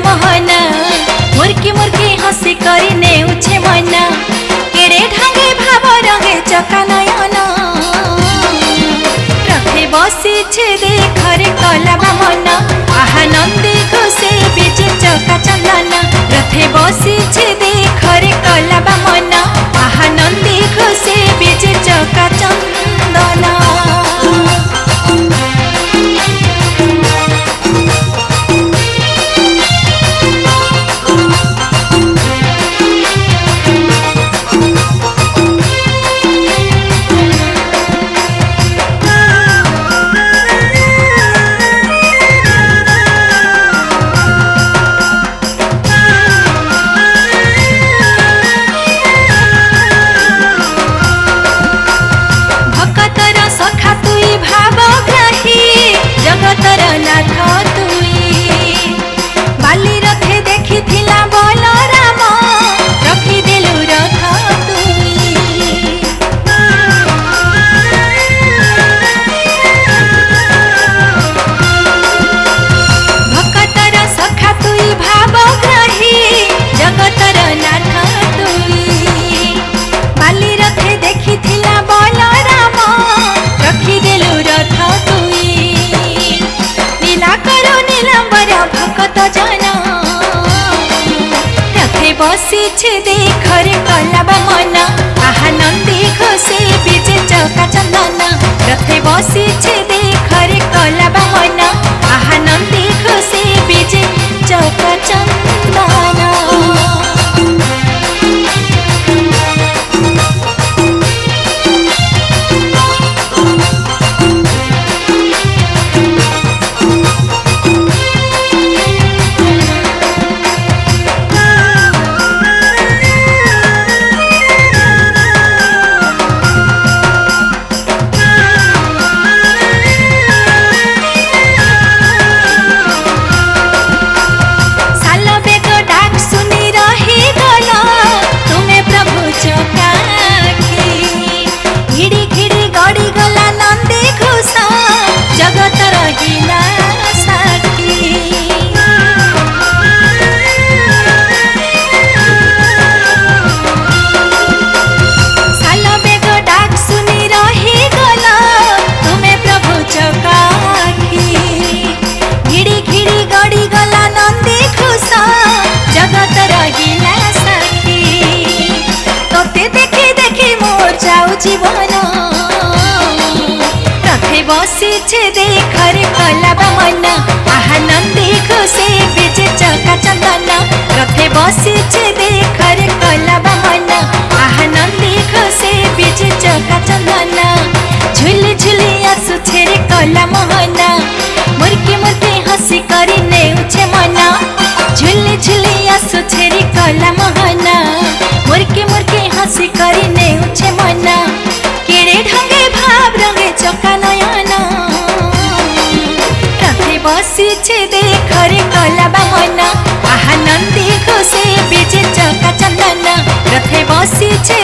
मोहना मुर्की मुर्की हसी करी नेउछे मना केड़े ढंगे भाव रंगे चका नयना रथे बसीछे देखरे कलाबा मना आहा नंदी खुशी बीजे चका चंदना रथे बसीछे देखरे कलाबा मना आहा नंदी खुशी बीजे चका चंदना। जगतर नाथ तुई बाली रथे देखी थिला बोल राम रखी देलु रथ तुई भक्तर सखा तुई भावग्राही जगतर नाथ तुई बाली रथे देखी थिला बोल राम रखी देलु रथ तुई भक्त जना रथे बसीछे देखरे कलाबा मना आहा नंदी खुशी बीजे चका चंदना रथे बसीछे देखरे कलाबा मना आहा नंदी खुशी बीजे चका चंदना। जीवन रथे बसीछे देखरे कलाबा मना आहा नंदी खुशी बीजे चका चंदना रथे बसीछे देखरे कलाबा मना आहा नंदी खुशी बीजे चका चंदना झुली झुली आसुछे रे कला मोहना मुर्की मुर्की हसी करी नेउछे मना झुली झुली आसुछे रे कला मोहना मुर्की मुर्की हसी करी नेउछे मना केड़े ढंगे भाव रंगे चका नयना रथे बसीछे देखरे कलाबा मना आहा नंदी खुशी बीजे चका चंदना रथे बसीछे।